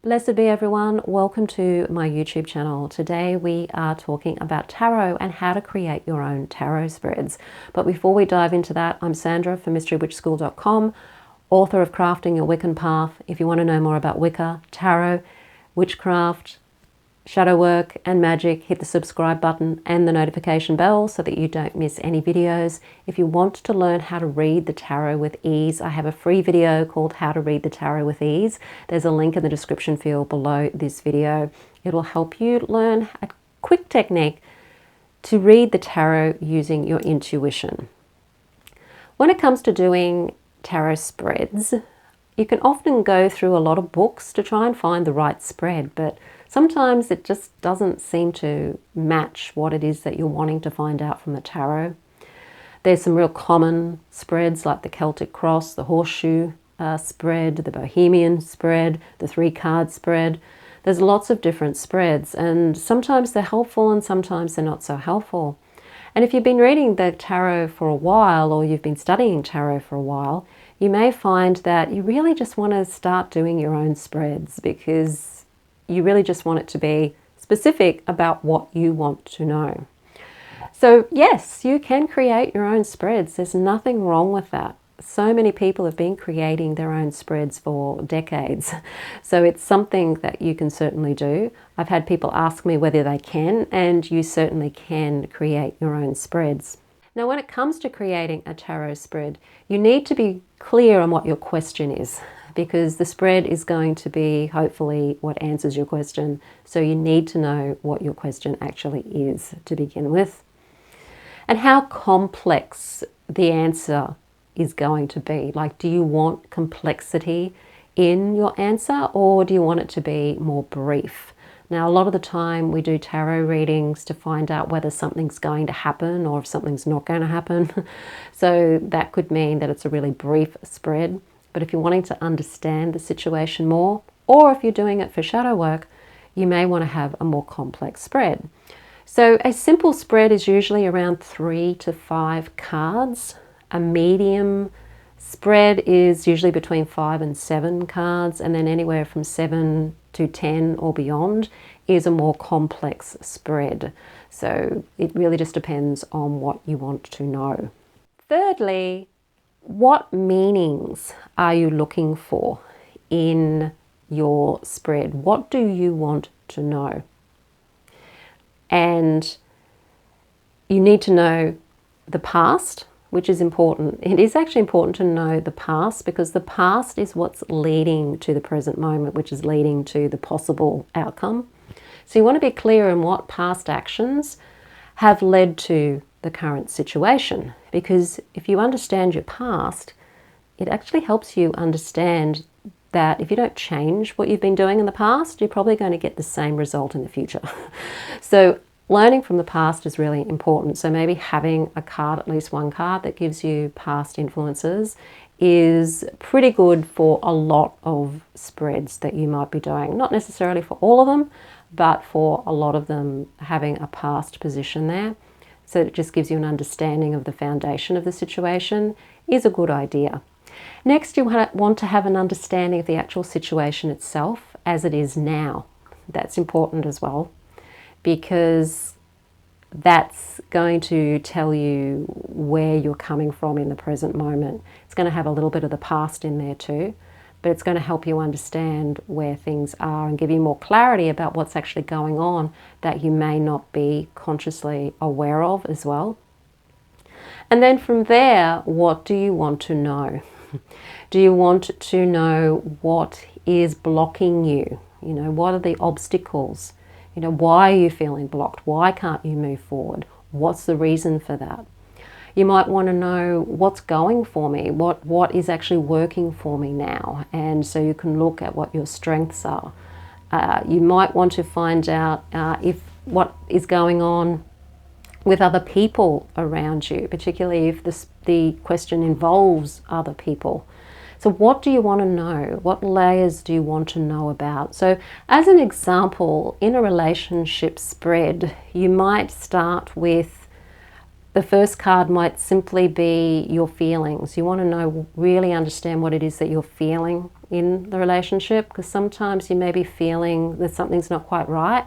Blessed be everyone, welcome to my YouTube channel. Today we are talking about tarot and how to create your own tarot spreads. But before we dive into that, I'm Sandra from mysterywitchschool.com, author of Crafting Your Wiccan Path. If you want to know more about Wicca, tarot, witchcraft, shadow work and magic, hit the subscribe button and the notification bell so that you don't miss any videos. If you want to learn how to read the tarot with ease, I have a free video called How to Read the Tarot with Ease. There's a link in the description field below this video. It will help you learn a quick technique to read the tarot using your intuition. When it comes to doing tarot spreads, you can often go through a lot of books to try and find the right spread, but sometimes it just doesn't seem to match what it is that you're wanting to find out from the tarot. There's some real common spreads like the Celtic Cross, the Horseshoe spread, the Bohemian spread, the 3-card spread. There's lots of different spreads, and sometimes they're helpful and sometimes they're not so helpful. And if you've been reading the tarot for a while, or you've been studying tarot for a while, you may find that you really just want to start doing your own spreads because you really just want it to be specific about what you want to know. So yes, you can create your own spreads. There's nothing wrong with that. So many people have been creating their own spreads for decades. So it's something that you can certainly do. I've had people ask me whether they can, and you certainly can create your own spreads. Now, when it comes to creating a tarot spread, you need to be clear on what your question is, because the spread is going to be hopefully what answers your question. So you need to know what your question actually is to begin with, and how complex the answer is going to be. Like, do you want complexity in your answer, or do you want it to be more brief? Now, a lot of the time we do tarot readings to find out whether something's going to happen or if something's not going to happen. So that could mean that it's a really brief spread. But if you're wanting to understand the situation more, or if you're doing it for shadow work, you may want to have a more complex spread. So a simple spread is usually around 3 to 5 cards. A medium spread is usually between 5 and 7 cards, and then anywhere from 7 to 10 or beyond is a more complex spread. So it really just depends on what you want to know. Thirdly, what meanings are you looking for in your spread? What do you want to know? And you need to know the past, which is important. It is actually important to know the past, because the past is what's leading to the present moment, which is leading to the possible outcome. So you want to be clear in what past actions have led to the current situation, because if you understand your past, it actually helps you understand that if you don't change what you've been doing in the past, you're probably going to get the same result in the future. So learning from the past is really important. So maybe having a card, at least one card, that gives you past influences is pretty good for a lot of spreads that you might be doing. Not necessarily for all of them, but for a lot of them, having a past position there. So it just gives you an understanding of the foundation of the situation is a good idea. Next, you want to have an understanding of the actual situation itself as it is now. That's important as well, because that's going to tell you where you're coming from in the present moment. It's going to have a little bit of the past in there too, but it's going to help you understand where things are and give you more clarity about what's actually going on that you may not be consciously aware of as well. And then from there, what do you want to know? Do you want to know what is blocking you? You know, what are the obstacles? You know, why are you feeling blocked? Why can't you move forward? What's the reason for that? You might want to know what's going for me, what is actually working for me now. And so you can look at what your strengths are. You might want to find out if what is going on with other people around you, particularly if the question involves other people. So what do you want to know? What layers do you want to know about? So as an example, in a relationship spread, you might start with The first card might simply be your feelings. You want to know, really understand what it is that you're feeling in the relationship, because sometimes you may be feeling that something's not quite right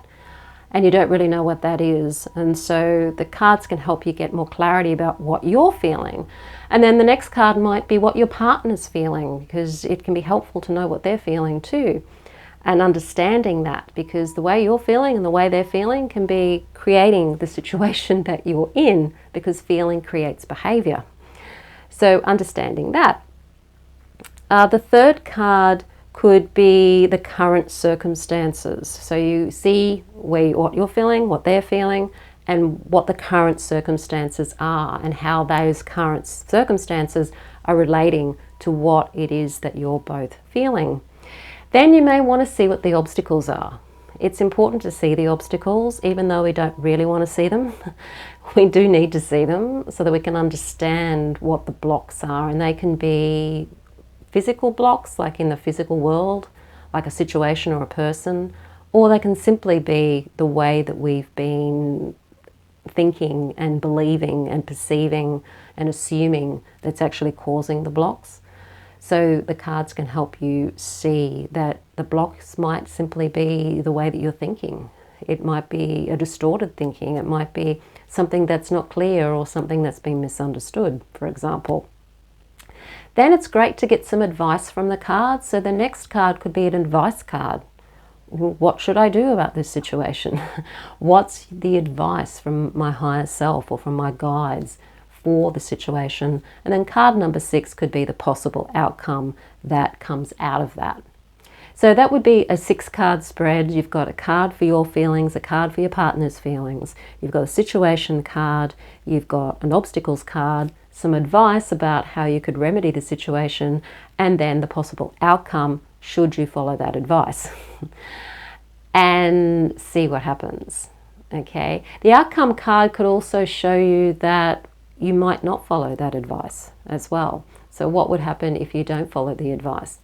and you don't really know what that is. And so the cards can help you get more clarity about what you're feeling. And then the next card might be what your partner's feeling, because it can be helpful to know what they're feeling too. And understanding that, because the way you're feeling and the way they're feeling can be creating the situation that you're in, because feeling creates behavior. So understanding that. The third card could be the current circumstances. So you see what you're feeling, what they're feeling, and what the current circumstances are, and how those current circumstances are relating to what it is that you're both feeling. Then you may want to see what the obstacles are. It's important to see the obstacles, even though we don't really want to see them. We do need to see them so that we can understand what the blocks are. And they can be physical blocks, like in the physical world, like a situation or a person, or they can simply be the way that we've been thinking and believing and perceiving and assuming that's actually causing the blocks. So the cards can help you see that the blocks might simply be the way that you're thinking. It might be a distorted thinking. It might be something that's not clear, or something that's been misunderstood, for example. Then it's great to get some advice from the cards. So the next card could be an advice card. What should I do about this situation? What's the advice from my higher self or from my guides for the situation? And then card number 6 could be the possible outcome that comes out of that. So that would be a 6-card spread. You've got a card for your feelings, a card for your partner's feelings. You've got a situation card, you've got an obstacles card, some advice about how you could remedy the situation, and then the possible outcome should you follow that advice. And see what happens. Okay. The outcome card could also show you that you might not follow that advice as well. So what would happen if you don't follow the advice?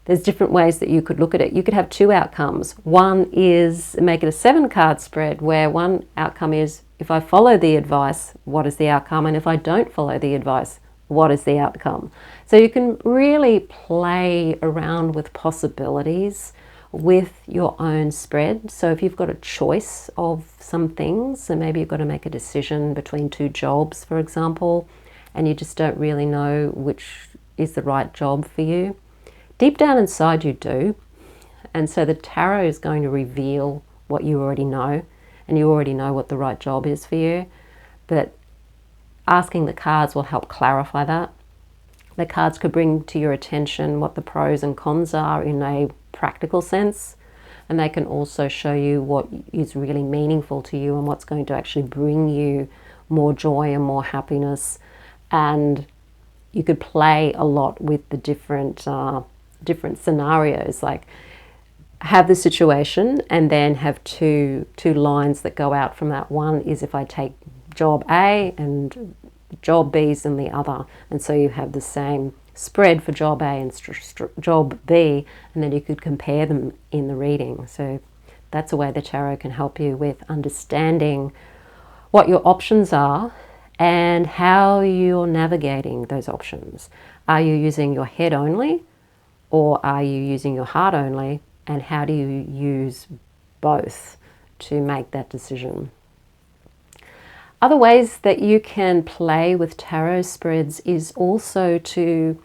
There's different ways that you could look at it. You could have 2 outcomes. One is make it a 7-card spread, where one outcome is, if I follow the advice, what is the outcome? And if I don't follow the advice, what is the outcome? So you can really play around with possibilities with your own spread. So if you've got a choice of some things, so maybe you've got to make a decision between 2 jobs, for example, and you just don't really know which is the right job for you. Deep down inside you do. And so the tarot is going to reveal what you already know, and you already know what the right job is for you. But asking the cards will help clarify that. The cards could bring to your attention what the pros and cons are in a practical sense, and they can also show you what is really meaningful to you and what's going to actually bring you more joy and more happiness. And you could play a lot with the different scenarios, like have the situation and then have two lines that go out from that. One is if I take job A and job B's in the other, and so you have the same spread for job A and job B, and then you could compare them in the reading. So that's a way the tarot can help you with understanding what your options are and how you're navigating those options. Are you using your head only, or are you using your heart only? And how do you use both to make that decision? Other ways that you can play with tarot spreads is also to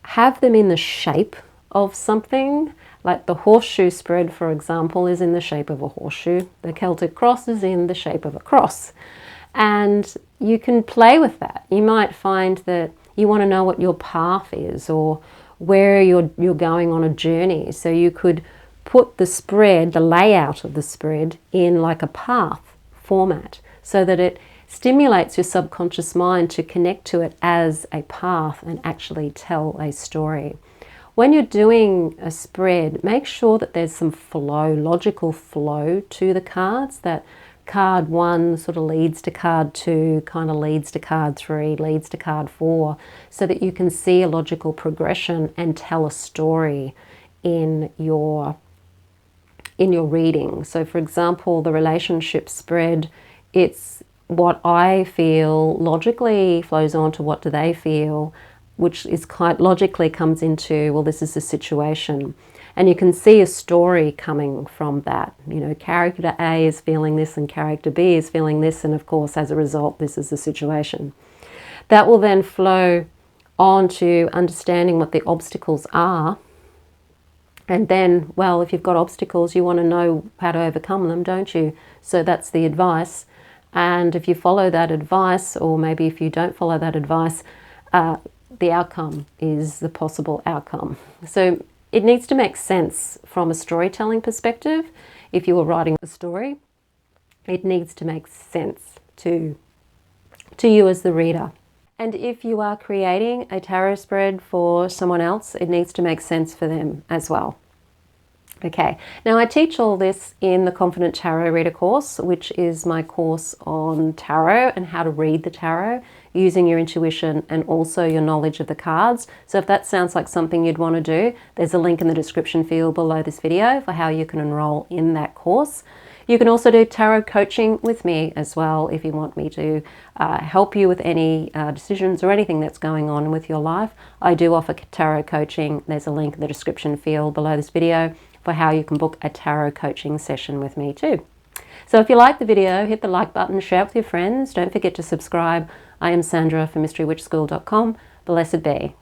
have them in the shape of something. Like the horseshoe spread, for example, is in the shape of a horseshoe. The Celtic cross is in the shape of a cross. And you can play with that. You might find that you want to know what your path is, or where you're going on a journey. So you could put the spread, the layout of the spread, in like a path format, so that it stimulates your subconscious mind to connect to it as a path and actually tell a story. When you're doing a spread, make sure that there's some flow, logical flow to the cards, that card 1 sort of leads to card 2, kind of leads to card 3, leads to card 4, so that you can see a logical progression and tell a story in your reading. So for example, the relationship spread, it's what I feel logically flows on to what do they feel, which is quite logically comes into, well, this is the situation. And you can see a story coming from that. You know, character A is feeling this and character B is feeling this, and of course, as a result, this is the situation. That will then flow on to understanding what the obstacles are. And then, well, if you've got obstacles, you want to know how to overcome them, don't you? So that's the advice. And if you follow that advice, or maybe if you don't follow that advice, the outcome is the possible outcome. So it needs to make sense from a storytelling perspective. If you were writing a story, it needs to make sense to you as the reader. And if you are creating a tarot spread for someone else, it needs to make sense for them as well. Okay, now I teach all this in the Confident Tarot Reader course, which is my course on tarot and how to read the tarot using your intuition and also your knowledge of the cards. So if that sounds like something you'd want to do, there's a link in the description field below this video for how you can enroll in that course. You can also do tarot coaching with me as well if you want me to help you with any decisions or anything that's going on with your life. I do offer tarot coaching. There's a link in the description field below this video for how you can book a tarot coaching session with me too. So if you like the video, hit the like button, share it with your friends. Don't forget to subscribe. I am Sandra from MysteryWitchSchool.com. Blessed be.